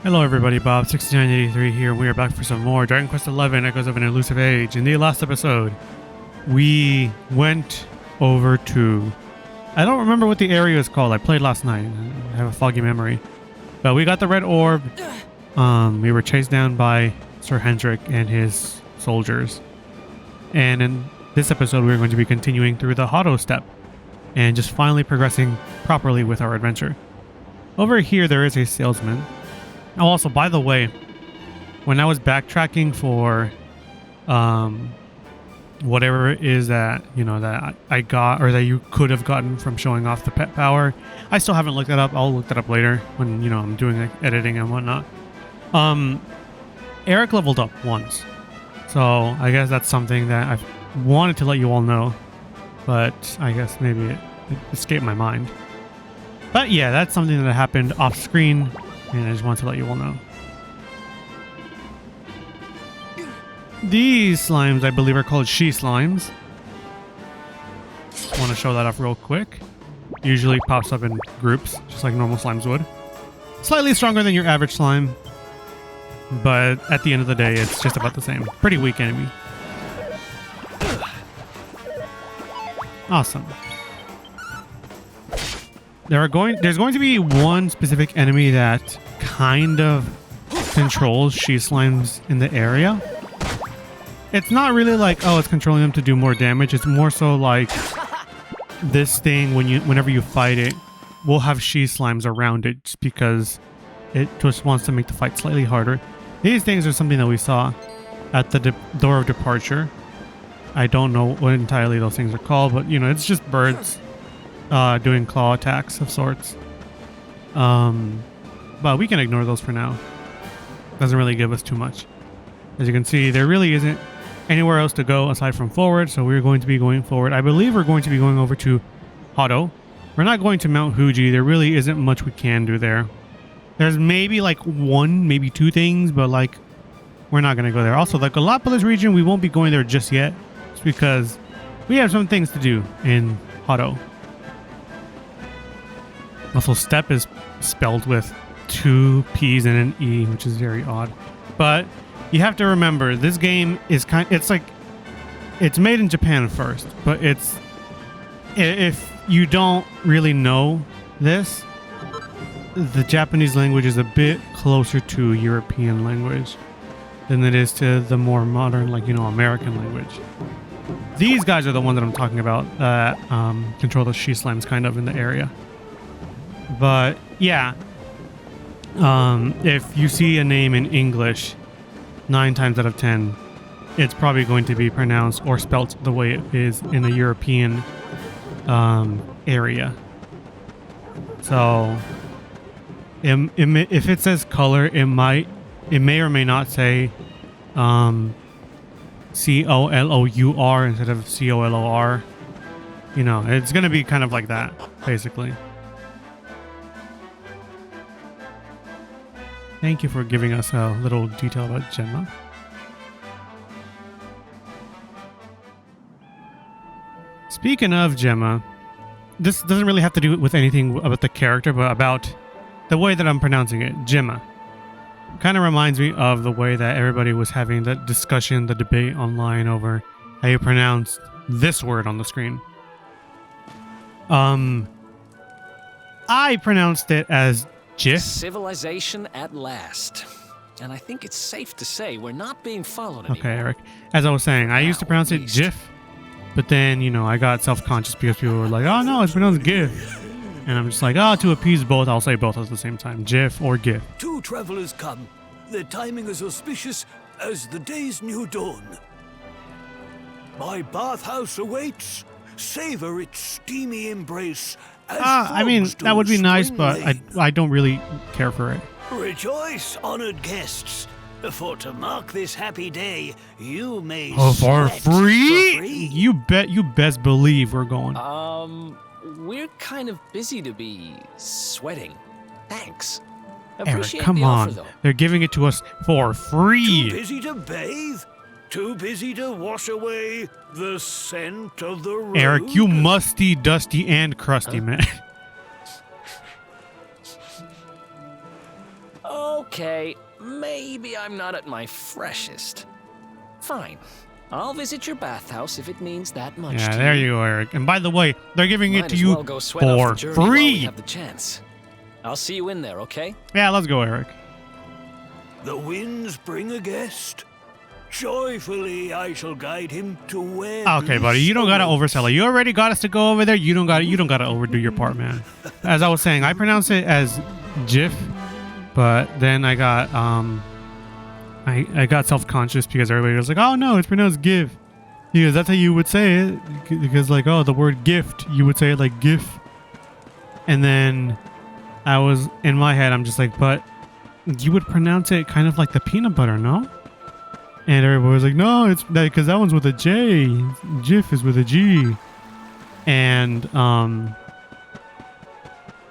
Hello everybody, Bob6983 here. We are back for some more Dragon Quest XI Echoes of an Elusive Age. In the last episode, we went over to... I don't remember what the area is called. I played last night. I have a foggy memory. But we got the red orb. We were chased down by Sir Hendrik and his soldiers. And in this episode, we're going to be continuing through the Hado step and just finally progressing properly with our adventure. Over here, there is a salesman. Oh, also, by the way, when I was backtracking for whatever it is that, that I got or that you could have gotten from showing off the pet power, I still haven't looked that up. I'll look that up later when, I'm doing like, editing and whatnot. Eric leveled up once. So I guess that's something that I've wanted to let you all know, but I guess maybe it escaped my mind. But yeah, that's something that happened off screen. And I just want to let you all know. These slimes, I believe, are called she slimes. Just want to show that off real quick. Usually pops up in groups, just like normal slimes would. Slightly stronger than your average slime. But at the end of the day, it's just about the same. Pretty weak enemy. Awesome. There's going to be one specific enemy that kind of controls she slimes in the area. It's not really like, oh, it's controlling them to do more damage. It's more so like this thing, whenever you fight it, will have she slimes around it just because it just wants to make the fight slightly harder. These things are something that we saw at the door of departure. I don't know what entirely those things are called, but it's just birds. Doing claw attacks of sorts. But we can ignore those for now. Doesn't really give us too much. As you can see, there really isn't anywhere else to go aside from forward, so we're going to be going forward. I believe we're going to be going over to Hado. We're not going to Mount Fuji. There really isn't much we can do there. There's maybe like one, maybe two things, but like we're not going to go there. Also, the Galapagos region, we won't be going there just yet. It's because we have some things to do in Hado. Also, step is spelled with 2 P's and an E, which is very odd. But you have to remember, this game is it's made in Japan first, but if you don't really know this, the Japanese language is a bit closer to European language than it is to the more modern, American language. These guys are the ones that I'm talking about that control the she slimes kind of in the area. But yeah, if you see a name in English, 9 times out of 10, it's probably going to be pronounced or spelt the way it is in a European area. So if it says color, it may or may not say COLOUR instead of COLOR. It's going to be kind of like that, basically. Thank you for giving us a little detail about Gemma. Speaking of Gemma, this doesn't really have to do with anything about the character, but about the way that I'm pronouncing it, Gemma. Kind of reminds me of the way that everybody was having the discussion, the debate online over how you pronounce this word on the screen. I pronounced it as Jif. Civilization at last. And I think it's safe to say we're not being followed anymore. Okay, Eric. As I was saying, I used to pronounce it Jif, but then, I got self-conscious because people were like, oh no, it's pronounced GIF. And I'm just like, to appease both, I'll say both at the same time. Jif or GIF. 2 travelers come. Their timing is auspicious as the day's new dawn. My bathhouse awaits. Savor its steamy embrace. I mean, that would be nice, but I don't really care for it. Rejoice, honored guests. For to mark this happy day, you may for sweat free? For free. You best believe we're going. We're kind of busy to be sweating. Thanks. Eric, come on. Offer, they're giving it to us for free. Too busy to bathe? Too busy to wash away the scent of the road? Eric, you musty, dusty, and crusty man. Oh, Okay, maybe I'm not at my freshest. Fine. I'll visit your bathhouse if it means that much Yeah, to there you. you go, Eric. And by the way, they're giving it Might to as you well go sweat off for the journey while we free. have the chance. I'll see you in there, okay? Yeah, let's go, Eric. The winds bring a guest. Joyfully I shall guide him to where. Okay, buddy, you don't gotta oversell it. You already got us to go over there. You don't gotta overdo your part, man. As I was saying, I pronounce it as Jif, but then I got I got self-conscious because everybody was like, "Oh no, it's pronounced give," because that's how you would say it. Because like, oh, the word gift, you would say it like gif. And then I was in my head, I'm just like, but you would pronounce it kind of like the peanut butter, no? And everybody was like, no, it's that because that one's with a J. Jif is with a G. And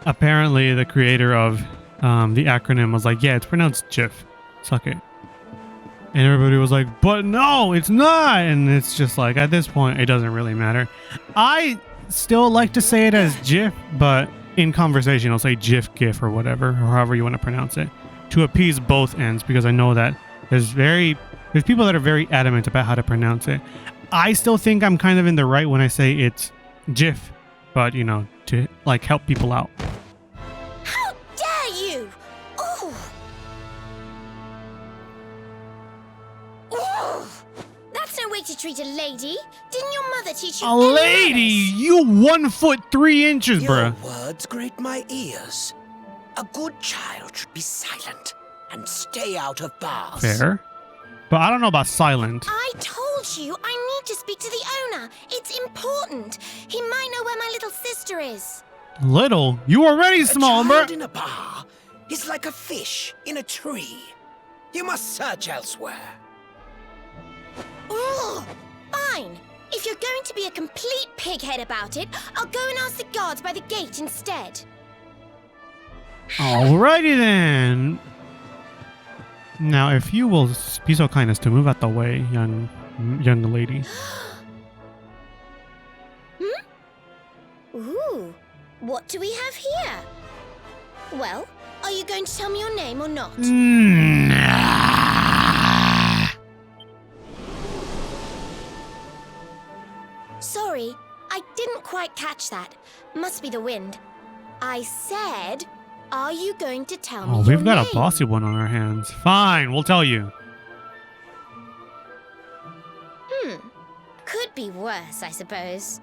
apparently the creator of the acronym was like, yeah, it's pronounced Jif. Suck it. And everybody was like, but no, it's not. And it's just like, at this point, it doesn't really matter. I still like to say it as Jif, but in conversation, I'll say Jif, GIF, or whatever, or however you want to pronounce it, to appease both ends, because I know that there's people that are very adamant about how to pronounce it. I still think I'm kind of in the right when I say it's Jif, but you know, to like help people out. How dare you! Ooh! Ooh! That's no way to treat a lady. Didn't your mother teach you? A lady, manners? you 1'3" Your bruh. words grate my ears. A good child should be silent and stay out of bars. Fair, but I don't know about silent. I told you I need to speak to the owner. It's important. He might know where my little sister is. Little, you already A small, child bruh. in a bar is like a fish in a tree. You must search elsewhere. Ugh! Fine. If you're going to be a complete pighead about it, I'll go and ask the guards by the gate instead. Alrighty then. Now, if you will be so kind as to move out the way, young lady. Ooh, what do we have here? Well, are you going to tell me your name or not? Sorry, I didn't quite catch that. Must be the wind. I said, are you going to tell me Oh, your we've got name? a bossy one on our hands. Fine, we'll tell you. Could be worse, I suppose.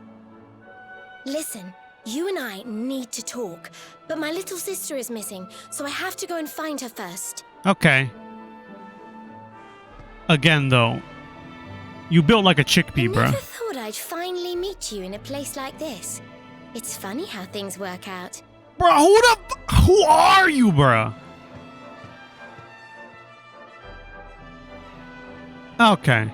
Listen, you and I need to talk, but my little sister is missing, so I have to go and find her first. Okay. Again, though, you built like a chickpea, I bruh. never thought I'd finally meet you in a place like this. It's funny how things work out. Bro, who are you, bruh? Okay.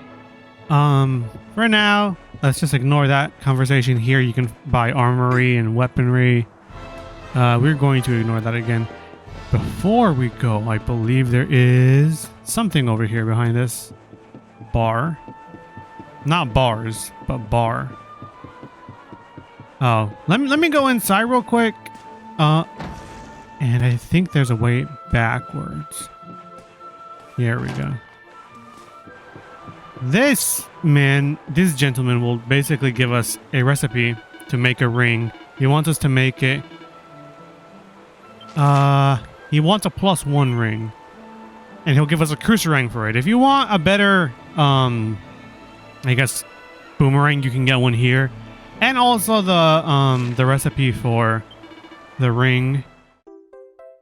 For now, let's just ignore that conversation here. You can buy armory and weaponry. We're going to ignore that again. Before we go, I believe there is something over here behind this bar. Not bars, but bar. Oh, let me go inside real quick. And I think there's a way backwards. Here we go. This gentleman will basically give us a recipe to make a ring. He wants us to make it. He wants a +1 ring. And he'll give us a cruiser for it. If you want a better, I guess, boomerang, you can get one here. And also the recipe for the ring.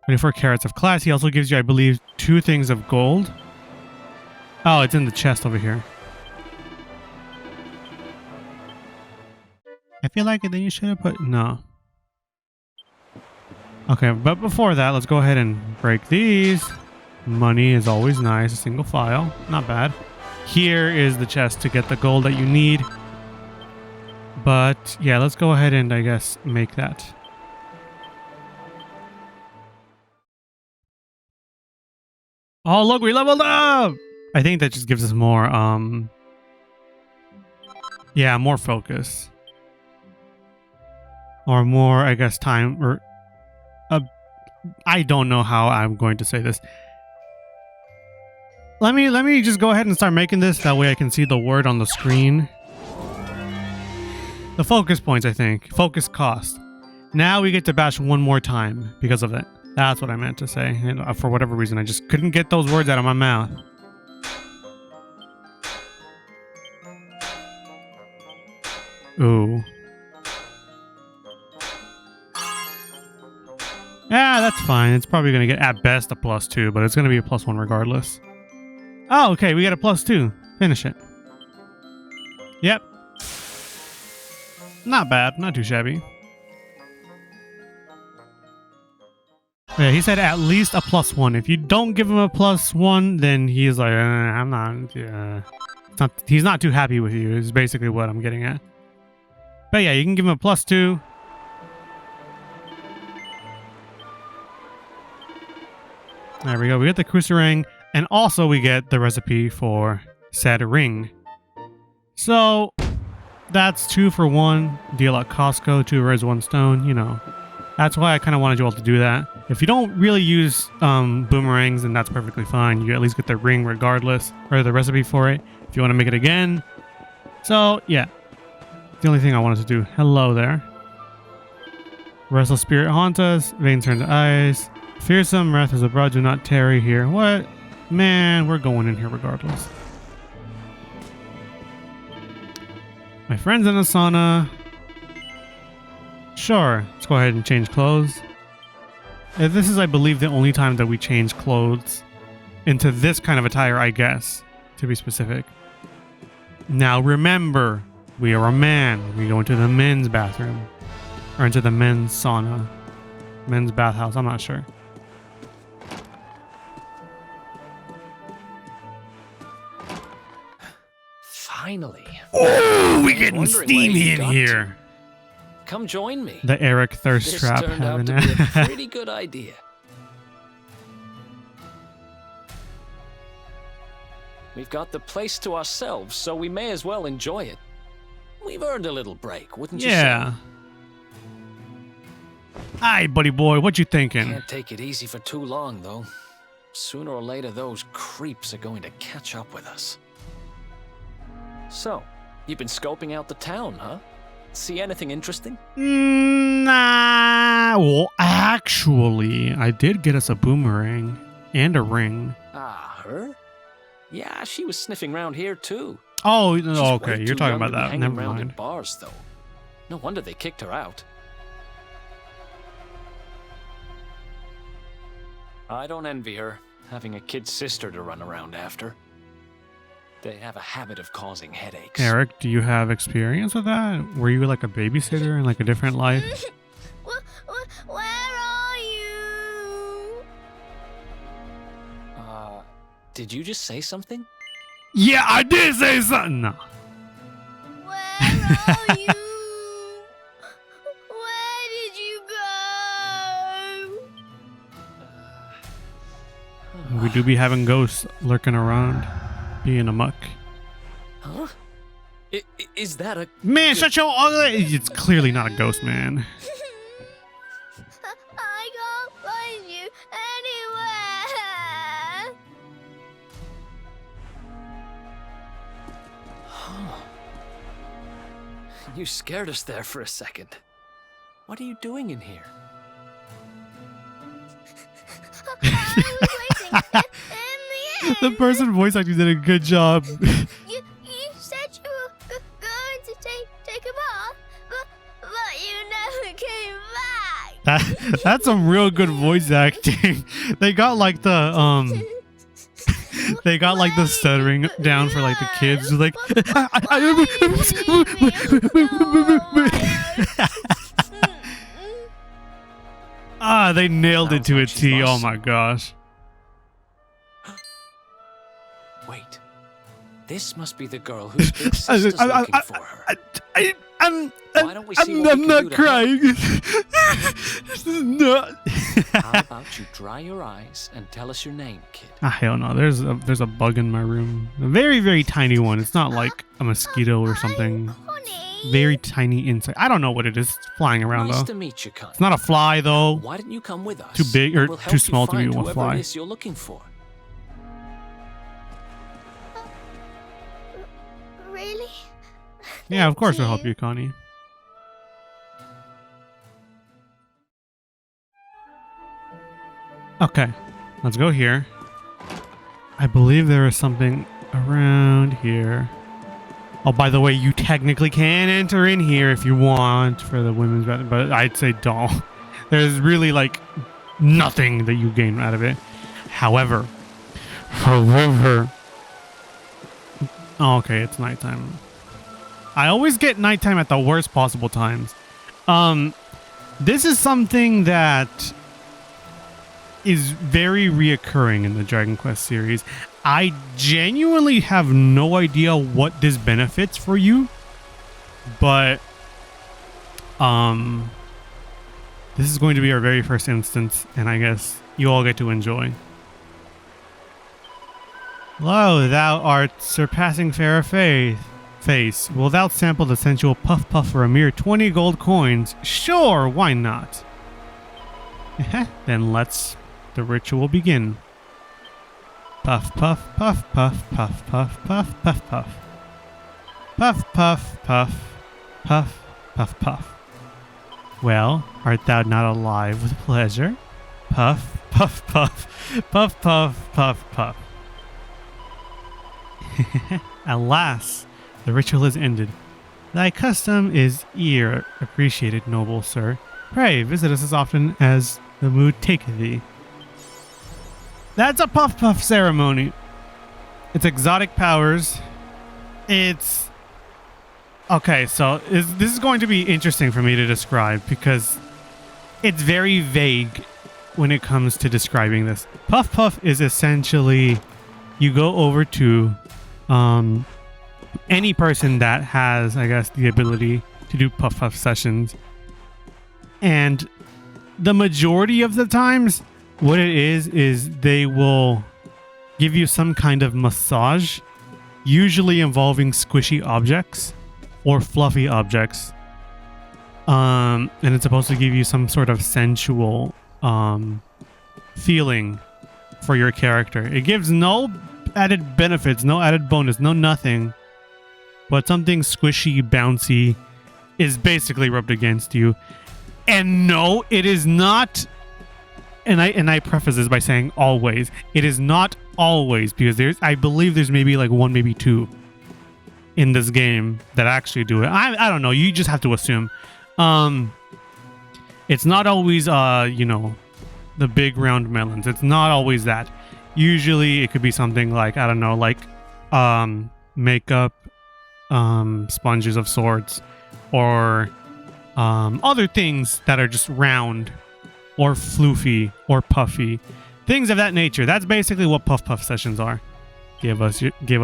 24 carats of class. He also gives you, I believe, 2 things of gold. Oh, it's in the chest over here. I feel like then you should have put... No. Okay, but before that, let's go ahead and break these. Money is always nice. A single file. Not bad. Here is the chest to get the gold that you need. But, yeah, let's go ahead and, I guess, make that. Oh, look, we leveled up! I think that just gives us more, yeah, more focus. Or more, I guess, time, or... I don't know how I'm going to say this. let me just go ahead and start making this. That way I can see the word on the screen. The focus points, I think. Focus cost. Now we get to bash one more time because of it. That's what I meant to say. And for whatever reason, I just couldn't get those words out of my mouth. Ooh. Yeah, that's fine. It's probably going to get, at best, a +2, but it's going to be a +1 regardless. Oh, okay. We got a +2. Finish it. Yep. Not bad. Not too shabby. Yeah, he said at least a +1. If you don't give him a +1, then he's like, I'm not, he's not too happy with you, is basically what I'm getting at. But yeah, you can give him a +2. There we go. We get the cruiser ring, and also we get the recipe for said ring. So that's 2 for 1. Deal at Costco, 2 reds, 1 stone. You know, that's why I kind of wanted you all to do that. If you don't really use boomerangs, then that's perfectly fine. You at least get the ring regardless, or the recipe for it. If you want to make it again. So yeah, the only thing I wanted to do. Hello there. Restless spirit haunt us. Veins turn to ice. Fearsome wrath is abroad. Do not tarry here. What? Man, we're going in here regardless. My friend's in a sauna. Sure. Let's go ahead and change clothes. This is, I believe, the only time that we change clothes into this kind of attire, I guess, to be specific. Now, remember, we are a man. We go into the men's bathroom. Or into the men's sauna. Men's bathhouse. I'm not sure. Finally. Oh, we're getting steamy in here. Come join me. The Eric thirst This trap turned out having to be a that. pretty good idea. We've got the place to ourselves, so we may as well enjoy it. We've earned a little break, wouldn't you say? Yeah. Hi, buddy boy. What you thinking? Can't take it easy for too long, though. Sooner or later, those creeps are going to catch up with us. So, you've been scoping out the town, huh? See anything interesting? Nah. Well, actually, I did get us a boomerang and a ring. Ah, her? Yeah, she was sniffing around here, too. Oh, She's okay. way You're too talking young about to be that. hanging Never around in mind. bars, though. No wonder they kicked her out. I don't envy her, having a kid sister to run around after. They have a habit of causing headaches. Eric, do you have experience with that? Were you like a babysitter in like a different life? Where are you? Did you just say something? Yeah, I did say something. No. Where are you? Where did you go? We do be having ghosts lurking around, being a muck. Huh? Is that a... Man, shut your ugly... It's clearly not a ghost, man. I can't find you anywhere. You scared us there for a second. What are you doing in here? I was waiting in the The person voice acting did a good job. You said you were going to take a bath, but you never came back. That's some real good voice acting. They got like the they got like the stuttering down for like the kids. Like they nailed it Sounds to a like she's T. Oh lost. my gosh. Wait. This must be the girl whose big sister's looking for her. I'm Why don't we see what we can not do to crying. This is not. How about you dry your eyes and tell us your name, kid? Ah, hell no. There's a bug in my room. A very, very tiny one. It's not like a mosquito or something. Honey. Very tiny insect. I don't know what it is. It's flying around Nice though. to meet you, cunt. It's not a fly though. Why didn't you come with us? Too big or We'll help too you small to be find a whoever fly. it is you're looking for. Yeah, of course Thank we'll help you, Connie. Okay, let's go here. I believe there is something around here. Oh, by the way, you technically can enter in here if you want for the women's bathroom, but I'd say don't. There's really like nothing that you gain out of it. However, oh, okay, it's nighttime. I always get nighttime at the worst possible times. This is something that is very reoccurring in the Dragon Quest series. I genuinely have no idea what this benefits for you, but this is going to be our very first instance, and I guess you all get to enjoy. Lo, thou art surpassing fair face. Wilt thou sample the sensual puff puff for a mere 20 gold coins? Sure, why not? Then the ritual begin. Puff puff puff puff puff puff puff puff puff. Puff puff puff puff puff puff. Well, art thou not alive with pleasure? Puff puff puff puff puff puff puff. Alas, the ritual is ended. Thy custom is appreciated, noble sir. Pray visit us as often as the mood taketh thee. That's a puff puff ceremony. It's exotic powers. It's okay. So this is going to be interesting for me to describe because it's very vague when it comes to describing this. Puff puff is essentially you go over to any person that has, I guess, the ability to do puff puff sessions, and the majority of the times what it is they will give you some kind of massage, usually involving squishy objects or fluffy objects, and it's supposed to give you some sort of sensual feeling for your character. It gives no added benefits, no added bonus, no nothing, but something squishy, bouncy is basically rubbed against you. And no, it is not, and I preface this by saying always. It is not always, because I believe there's maybe like one, maybe two in this game that actually do it. I don't know. You just have to assume. It's not always the big round melons. It's not always that. Usually it could be something like, I don't know, like makeup, sponges of sorts, or other things that are just round or floofy or puffy, things of that nature. That's basically what puff puff sessions are. Give us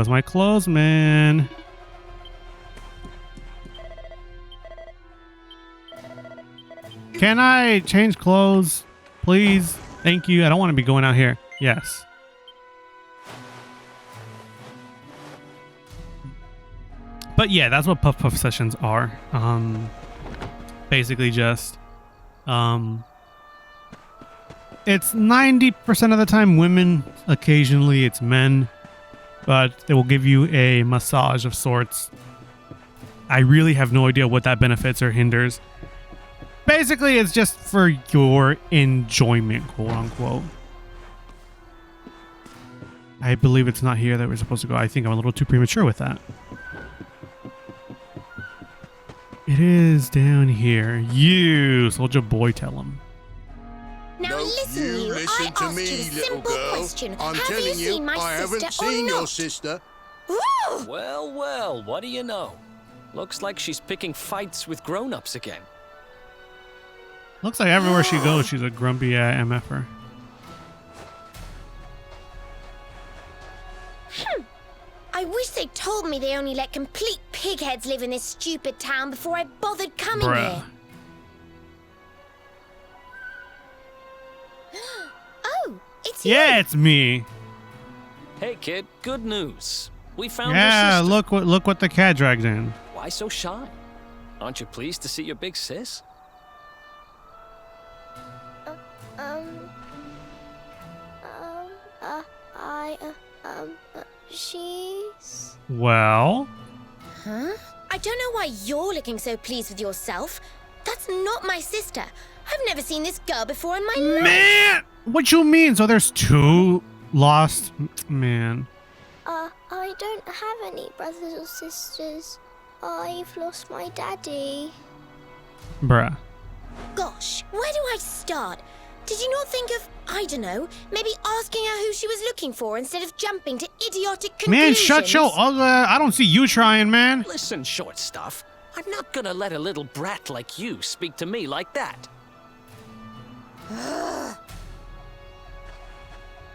my clothes, man. Can I change clothes, please? Thank you. I don't want to be going out here. Yes. But yeah, that's what puff puff sessions are. Basically just it's 90% of the time women, occasionally it's men, but they will give you a massage of sorts. I really have no idea what that benefits or hinders. Basically, it's just for your enjoyment, quote unquote. I believe it's not here that we're supposed to go. I think I'm a little too premature with that. It is down here. You, soldier boy, tell him. Now No, listen, you you. listen I to asked me, you a little simple girl. question. I'm Have telling you seen my I haven't sister seen or your not? sister. Ooh! Well, well, what do you know? Looks like she's picking fights with grown-ups again. Looks like everywhere she goes, she's a grumpy MFer. I wish they told me they only let complete pigheads live in this stupid town before I bothered coming Bruh. here. Oh, it's you. Yeah, it's me. Hey, kid, good news. We found your Yeah, sister. look what the cat dragged in. Why so shy? Aren't you pleased to see your big sis? She's... Well, Huh? I don't know why you're looking so pleased with yourself. That's not my sister. I've never seen this girl before in my life. Man! What you mean? So there's two lost... Man. I don't have any brothers or sisters. I've lost my daddy. Bruh. Gosh, where do I start? Did you not think of, I don't know, maybe asking her who she was looking for instead of jumping to idiotic conclusions? Man, shut your ugly... I don't see you trying, man. Listen, short stuff. I'm not gonna let a little brat like you speak to me like that.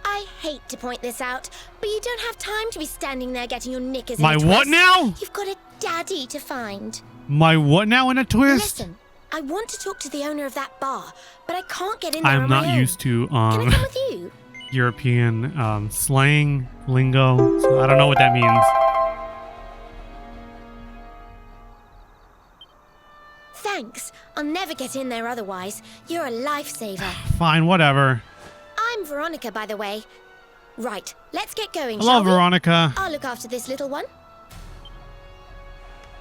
I hate to point this out, but you don't have time to be standing there getting your knickers in My a twist. what now? You've got a daddy to find. My what now in a twist? Listen, I want to talk to the owner of that bar, but I can't get in there I'm on not my own. used to Can I come with you? European slang, lingo, so I don't know what that means. Thanks. I'll never get in there otherwise. You're a lifesaver. Fine, whatever. I'm Veronica, by the way. Right, let's get going, Hello, shall we? Veronica. I'll look after this little one.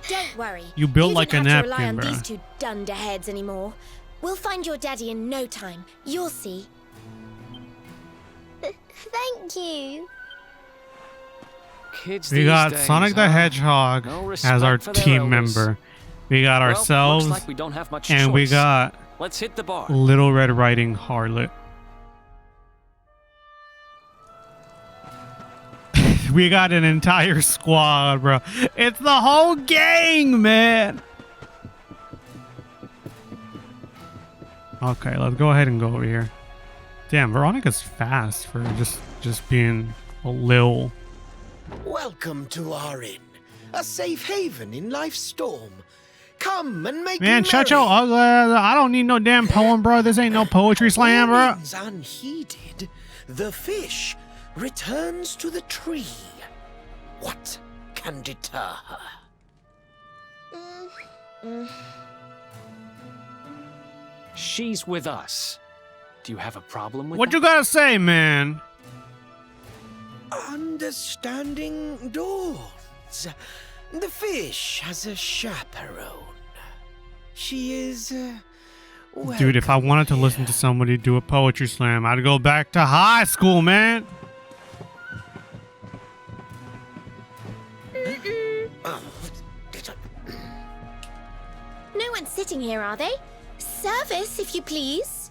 Don't worry. You built like a don't have to rely napkin, on these bruh. two dunderheads anymore. We'll find your daddy in no time. You'll see. Thank you. Kids We these got days, Sonic the huh? Hedgehog No as our respect for their team elders. member. We got Well, ourselves, looks like we don't have much and we choice. got Let's hit the bar. Little Red Riding Harlot. We got an entire squad, bro. It's the whole gang, man. Okay, let's go ahead and go over here. Damn, Veronica's fast for just being a lil. Welcome to our inn, a safe haven in life's storm. Come and make Man, shut your merry. ugly ass. I don't need no damn poem, bro. This ain't no poetry slam, bro. Remains unheeded, the fish returns to the tree. What can deter her? She's with us. Do you have a problem with What that? you gotta say, man? Understanding dawns. The fish has a chaperone. She is, Dude, if I welcome wanted to here. listen to somebody do a poetry slam, I'd go back to high school, man. Oh, No one's sitting here, are they? Service, if you please.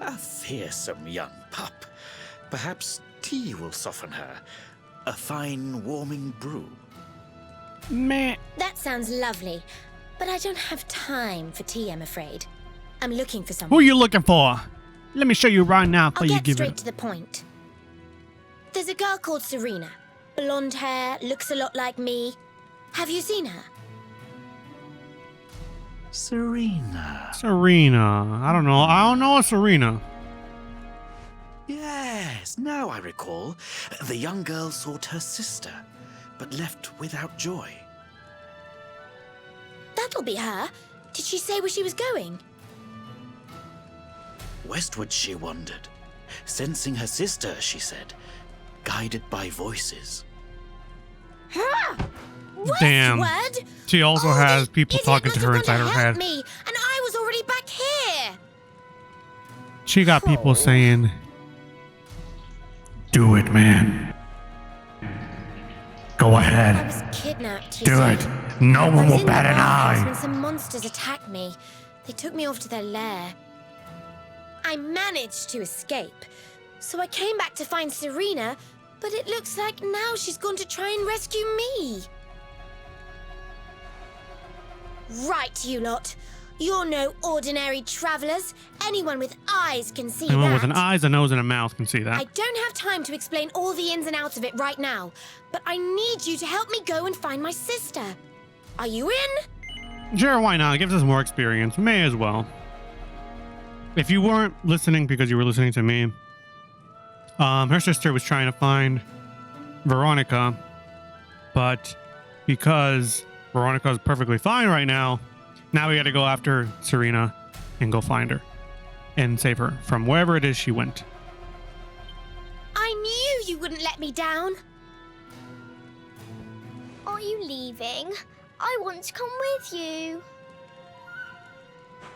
A fearsome young pup. Perhaps tea will soften her. A fine warming brew. Man. That sounds lovely, but I don't have time for tea, I'm afraid. I'm looking for someone. Who you looking for? Let me show you right now I'll before you get give straight it. to the point. There's a girl called Serena. Blonde hair, looks a lot like me. Have you seen her? Serena. Serena. I don't know. I don't know a Serena. Yes, now I recall. The young girl sought her sister, but left without joy. That'll be her. Did she say where she was going? Westward she wandered, sensing her sister, she said, guided by voices. Damn. Westward? She also Oh, has the people idiot talking must to have her gone inside her help head. Me, and I was already back here. She got people saying, "Do it, man. Go I ahead. was kidnapped. You Do see. it. No I one was will in bat the an bathhouse eye." when some monsters attacked me. They took me off to their lair. I managed to escape, so I came back to find Serena, but it looks like now she's gone to try and rescue me. Right, you lot. You're no ordinary travelers. Anyone with eyes can see Anyone that. with an eyes, a nose, and a mouth can see I that. don't have time to explain all the ins and outs of it right now, but I need you to help me go and find my sister. Are you in? Sure, why not? Gives us more experience. May as well. If you weren't listening because you were listening to me, her sister was trying to find Veronica, but because Veronica's perfectly fine right now, now we got to go after Serena and go find her and save her from wherever it is she went. I knew you wouldn't let me down. Are you leaving? I want to come with you.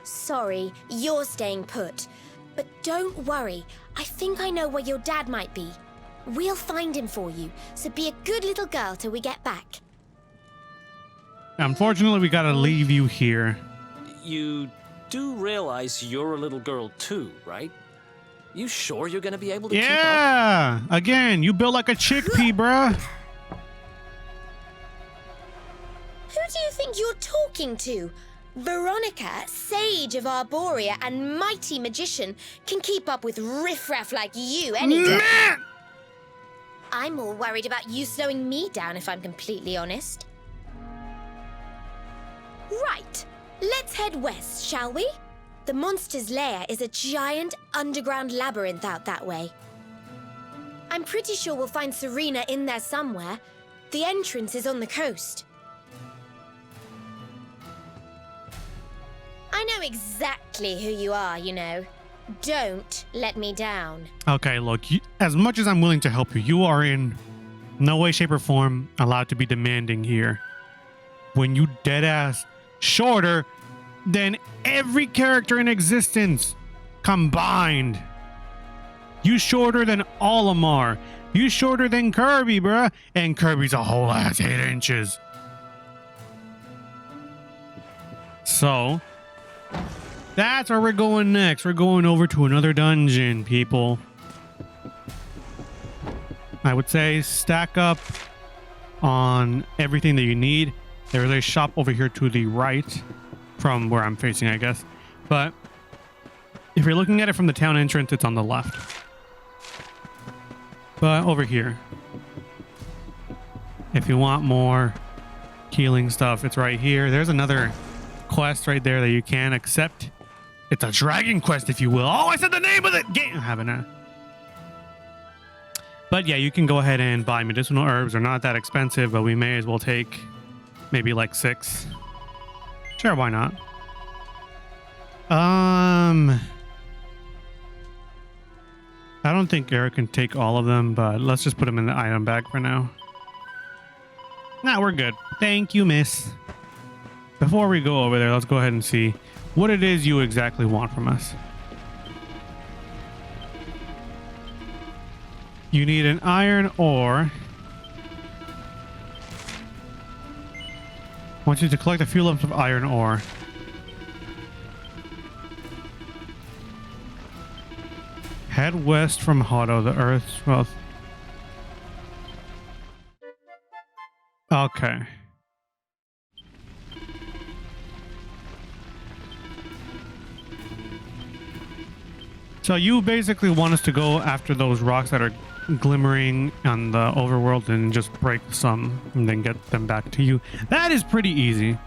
Sorry, you're staying put. But don't worry, I think I know where your dad might be. We'll find him for you, so be a good little girl till we get back. Unfortunately, we gotta leave you here. You do realize you're a little girl too, right? You sure you're gonna be able to keep up? Yeah! Again, you built like a chickpea, bruh. Who do you think you're talking to? Veronica, sage of Arborea and mighty magician, can keep up with riffraff like you any day. I'm more worried about you slowing me down, if I'm completely honest. Right, let's head west, shall we? The monster's lair is a giant underground labyrinth out that way. I'm pretty sure we'll find Serena in there somewhere. The entrance is on the coast. I know exactly who you are, you know. Don't let me down. Okay, look, as much as I'm willing to help you, you are in no way, shape, or form allowed to be demanding here. When you deadass shorter than every character in existence combined. You shorter than Olimar. You shorter than Kirby, bruh. And Kirby's a whole ass 8 inches. So that's where we're going next. We're going over to another dungeon, people. I would say stack up on everything that you need. There's a shop over here to the right from where I'm facing, I guess. But if you're looking at it from the town entrance, it's on the left. But over here, if you want more healing stuff, it's right here. There's another quest right there that you can accept. It's a dragon quest, if you will. Oh, I said the name of the game. Haven't I? But yeah, you can go ahead and buy medicinal herbs. They're not that expensive, but we may as well take maybe like 6. Sure, why not? I don't think Eric can take all of them, but let's just put them in the item bag for now. Nah, we're good. Thank you, miss. Before we go over there, let's go ahead and see what it is you exactly want from us. You need an iron ore. I want you to collect a few lumps of iron ore. Head west from Hotto, the Earth's wealth. Okay. So you basically want us to go after those rocks that are glimmering on the overworld and just break some and then get them back to you. That is pretty easy.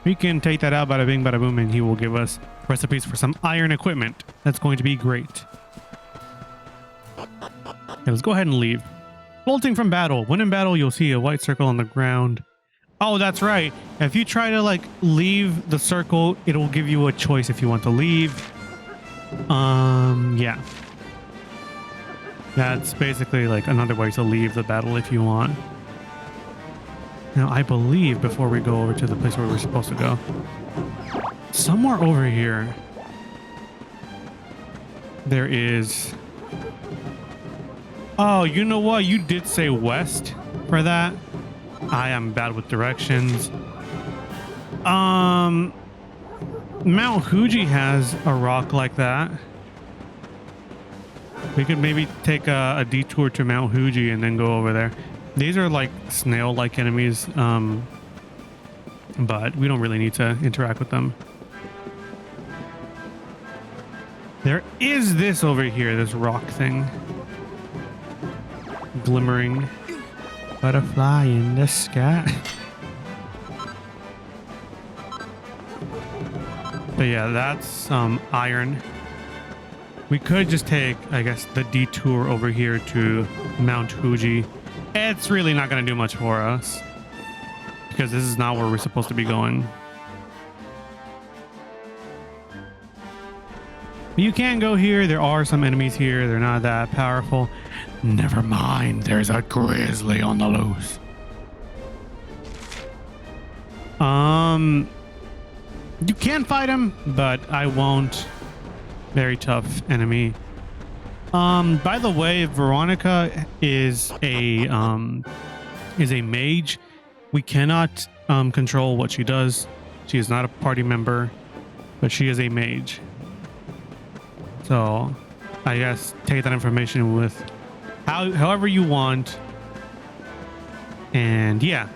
We can take that out, bada bing, bada boom, and he will give us recipes for some iron equipment. That's going to be great. Okay, let's go ahead and leave. Bolting from battle. When in battle, you'll see a white circle on the ground. Oh, that's right. If you try to like leave the circle, it'll give you a choice if you want to leave. Yeah. That's basically like another way to leave the battle if you want. Now, I believe before we go over to the place where we're supposed to go, somewhere over here, there is... Oh, you know what? You did say west for that. I am bad with directions. Mount Fuji has a rock like that. We could maybe take a detour to Mount Fuji and then go over there. These are like snail-like enemies, but we don't really need to interact with them. There is this over here, this rock thing. Glimmering butterfly in the sky. But yeah, that's some iron. We could just take, I guess, the detour over here to Mount Fuji. It's really not going to do much for us because this is not where we're supposed to be going. But you can go here. There are some enemies here. They're not that powerful. Never mind. There's a grizzly on the loose. You can fight him, but I won't. Very tough enemy. By the way, Veronica is a mage. We cannot control what she does. She is not a party member, but she is a mage. So I guess take that information with however you want. And yeah,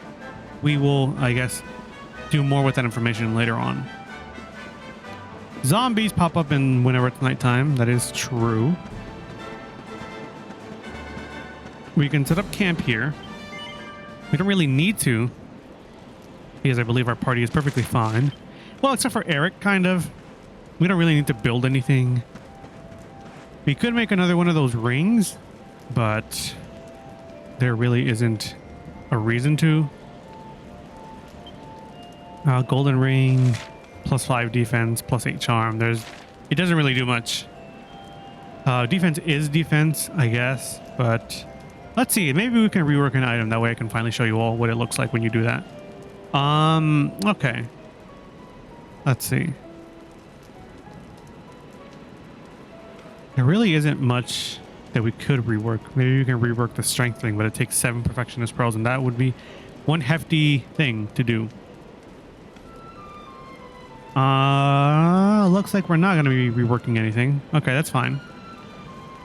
we will, I guess, do more with that information later on. Zombies pop up in whenever it's nighttime. That is true. We can set up camp here. We don't really need to, because I believe our party is perfectly fine. Well, except for Eric, kind of. We don't really need to build anything. We could make another one of those rings, but there really isn't a reason to. Golden ring, +5 defense, +8 charm. It doesn't really do much. Defense is defense, I guess, but let's see. Maybe we can rework an item. That way I can finally show you all what it looks like when you do that. Okay. Let's see. There really isn't much that we could rework. Maybe we can rework the strength thing, but it takes 7 perfectionist pearls, and that would be one hefty thing to do. Looks like we're not going to be reworking anything. Okay, that's fine.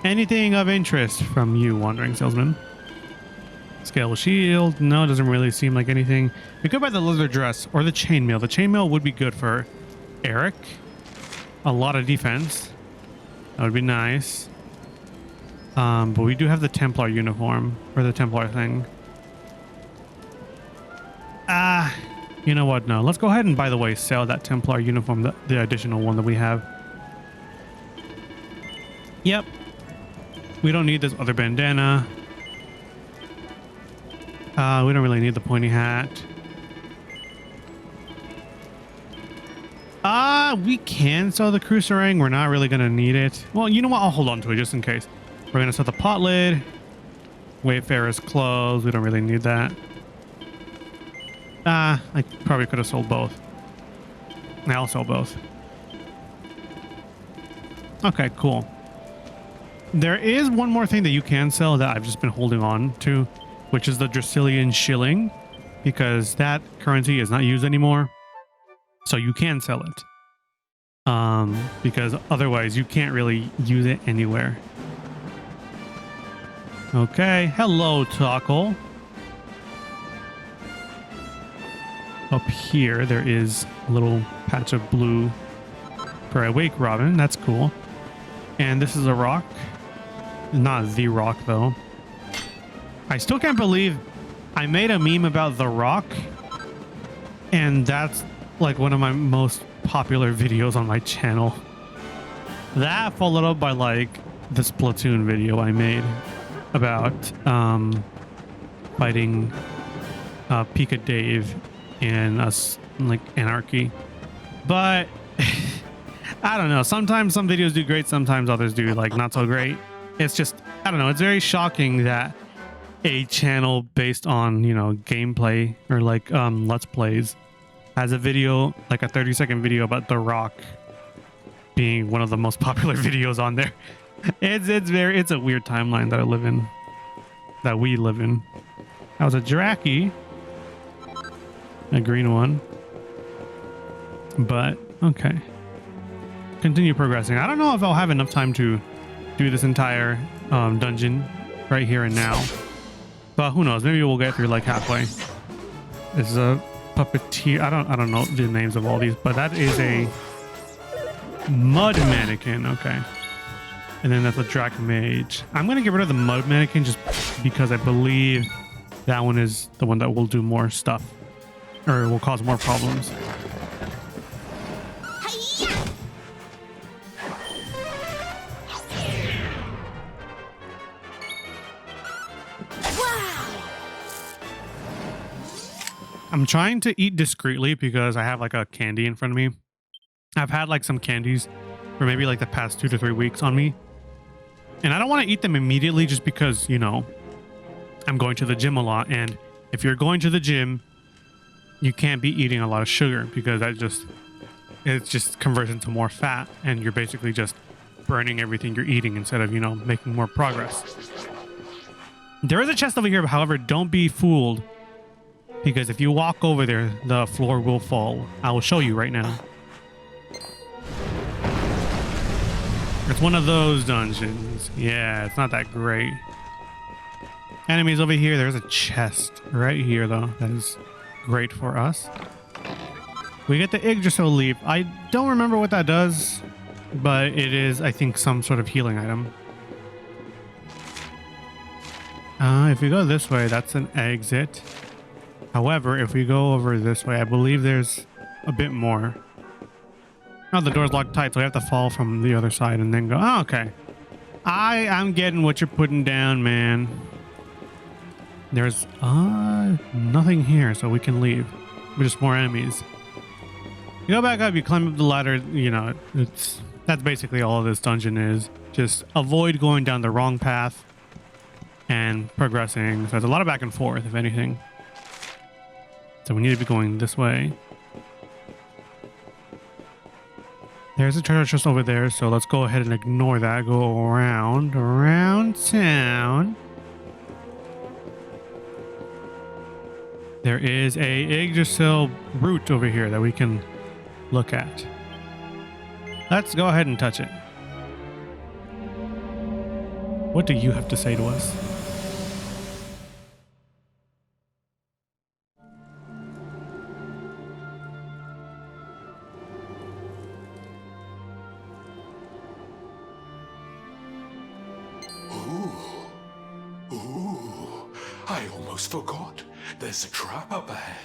Anything of interest from you, Wandering Salesman? Scale shield. No, it doesn't really seem like anything. We could buy the leather dress or the chainmail. The chainmail would be good for Eric. A lot of defense. That would be nice. But we do have the Templar uniform, or the Templar thing. You know what? No, let's go ahead and, by the way, sell that Templar uniform, the additional one that we have. Yep. We don't need this other bandana. We don't really need the pointy hat. We can sell the cruiserang. We're not really going to need it. Well, you know what? I'll hold on to it just in case. We're going to sell the pot lid. Wayfarer's clothes. We don't really need that. I probably could have sold both. I'll sell both. Okay, cool. There is one more thing that you can sell that I've just been holding on to, which is the Dracilian shilling, because that currency is not used anymore. So you can sell it. Because otherwise you can't really use it anywhere. Okay, hello, Tackle. Up here, there is a little patch of blue for a wake robin. That's cool. And this is a rock. Not the rock, though. I still can't believe I made a meme about the rock, and that's like one of my most popular videos on my channel. That followed up by like the Splatoon video I made about fighting Pika Dave and us, like, Anarchy. But I don't know, sometimes some videos do great, sometimes others do like not so great. It's just, I don't know, it's very shocking that a channel based on, you know, gameplay or like let's plays has a video, like a 30-second video about The Rock being one of the most popular videos on there. It's a weird timeline that I live in, that we live in. That was a Draki. A green one. But, okay. Continue progressing. I don't know if I'll have enough time to do this entire dungeon right here and now. But who knows? Maybe we'll get through like halfway. This is a puppeteer. I don't know the names of all these, but that is a mud mannequin. Okay. And then that's a Drac Mage. I'm going to get rid of the mud mannequin just because I believe that one is the one that will do more stuff. Or will cause more problems. I'm trying to eat discreetly because I have like a candy in front of me. I've had like some candies for maybe like the past 2 to 3 weeks on me. And I don't want to eat them immediately just because, you know, I'm going to the gym a lot. And if you're going to the gym, you can't be eating a lot of sugar because it just converts into more fat, and you're basically just burning everything you're eating instead of, you know, making more progress. There is a chest over here, however, don't be fooled, because if you walk over there, the floor will fall. I will show you right now. It's one of those dungeons. Yeah, it's not that great. Enemies over here. There's a chest right here, though. That is great for us. We get the Yggdrasil leaf. I don't remember what that does, but it is, I think, some sort of healing item. If we go this way, that's an exit. However, if we go over this way, I believe there's a bit more. Oh, the door's locked tight, so we have to fall from the other side and then go. Oh, okay. I'm getting what you're putting down, man. There's nothing here, so we can leave. We're just more enemies. You go back up, you climb up the ladder, you know, that's basically all this dungeon is. Just avoid going down the wrong path and progressing. So there's a lot of back and forth, if anything. So we need to be going this way. There's a treasure chest over there, so let's go ahead and ignore that. Go around town. There is a Yggdrasil root over here that we can look at. Let's go ahead and touch it. What do you have to say to us? I almost forgot. There's a trap up ahead.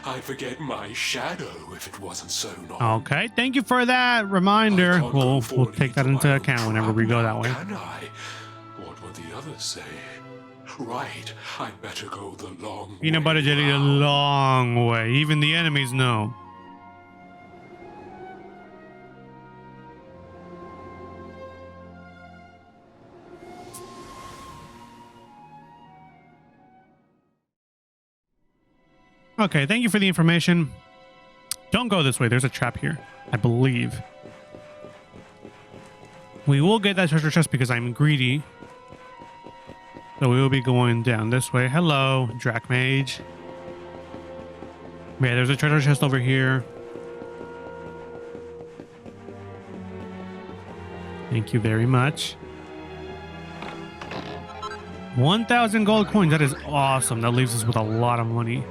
I'd forget my shadow if it wasn't so long. Okay, thank you for that reminder. We'll take that into account whenever we go that way. Can I? What will the others say? Right, I'd better go the long way. Peanut butter jelly a long way. Even the enemies know. Okay, thank you for the information. Don't go this way. There's a trap here, I believe. We will get that treasure chest because I'm greedy. So we will be going down this way. Hello, Dracmage. Yeah, there's a treasure chest over here. Thank you very much. 1,000 gold coins. That is awesome. That leaves us with a lot of money.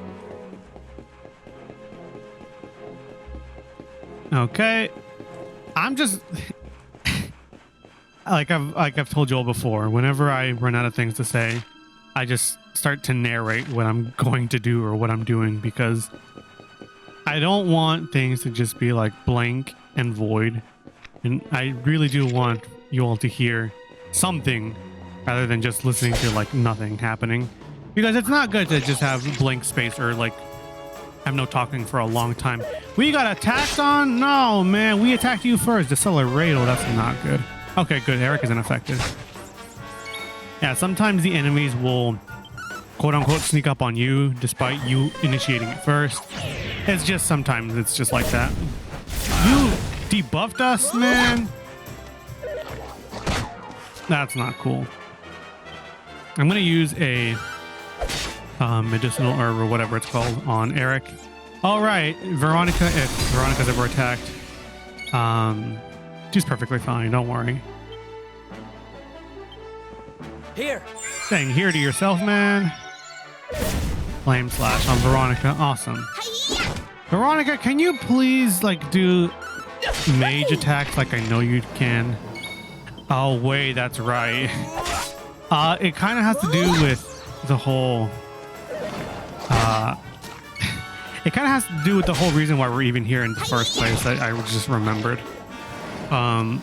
Okay, I'm just like I've told you all before. Whenever I run out of things to say, I just start to narrate what I'm going to do or what I'm doing, because I don't want things to just be like blank and void, and I really do want you all to hear something rather than just listening to like nothing happening, because it's not good to just have blank space or like have no talking for a long time. We got attacked on? No, man. We attacked you first. Decelerado. That's not good. Okay, good. Eric isn't affected. Yeah, sometimes the enemies will quote-unquote sneak up on you despite you initiating it first. It's just sometimes it's just like that. You debuffed us, man. That's not cool. I'm going to use a medicinal herb or whatever it's called on Eric. All right, Veronica, if Veronica's ever attacked, she's perfectly fine, don't worry. Here. Saying here to yourself, man. Flame slash on Veronica, awesome. Veronica, can you please like do mage attacks like I know you can? Oh wait, that's right. It kind of has to do with the whole it kind of has to do with the whole reason why we're even here in the first place. I just remembered. I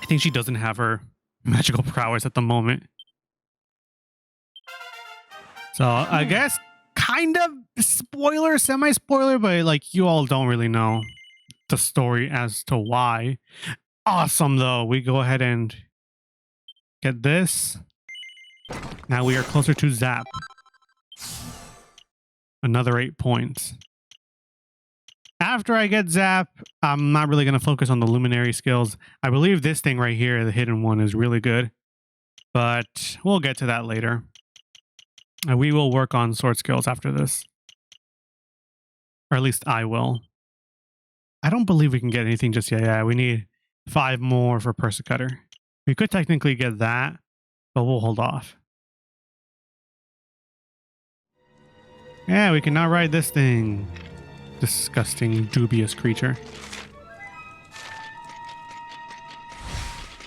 think she doesn't have her magical prowess at the moment. So I guess kind of spoiler, semi-spoiler, but like you all don't really know the story as to why. Awesome though. We go ahead and get this. Now we are closer to Zap. Another 8 points. After I get Zap, I'm not really going to focus on the luminary skills. I believe this thing right here, the hidden one, is really good. But we'll get to that later. We will work on sword skills after this. Or at least I will. I don't believe we can get anything just yet. Yeah, we need 5 more for Persecutor. We could technically get that, but we'll hold off. Yeah, we can now ride this thing. Disgusting, dubious creature.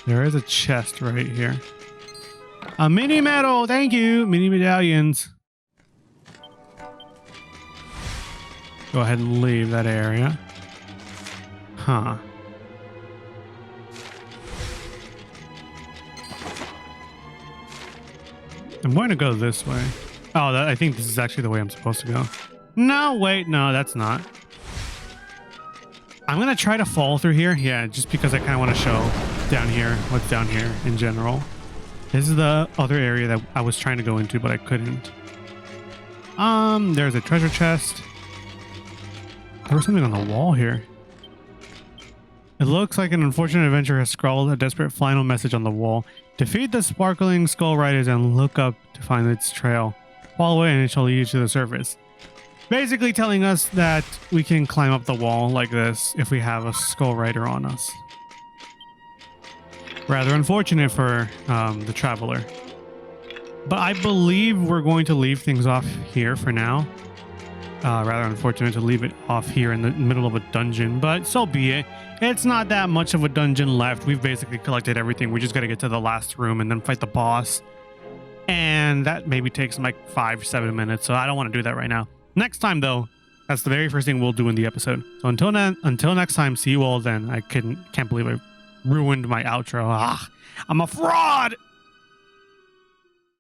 There is a chest right here. A mini medal, thank you. Mini medallions. Go ahead and leave that area. Huh. I'm going to go this way. Oh, I think this is actually the way I'm supposed to go. No, wait, no, that's not. I'm going to try to fall through here. Yeah, just because I kind of want to show down here, what's down here in general. This is the other area that I was trying to go into, but I couldn't. There's a treasure chest. There was something on the wall here. It looks like an unfortunate adventurer has scrawled a desperate final message on the wall. Defeat the sparkling skull riders and look up to find its trail. Follow it and it shall lead you to the surface. Basically telling us that we can climb up the wall like this if we have a skull rider on us. Rather unfortunate for the traveler. But I believe we're going to leave things off here for now. Rather unfortunate to leave it off here in the middle of a dungeon, but so be it. It's not that much of a dungeon left. We've basically collected everything. We just got to get to the last room and then fight the boss. And that maybe takes like 5-7 minutes, so I don't want to do that right now. Next time, though, that's the very first thing we'll do in the episode. So until next time, see you all then. I can't believe I ruined my outro. I'm a fraud!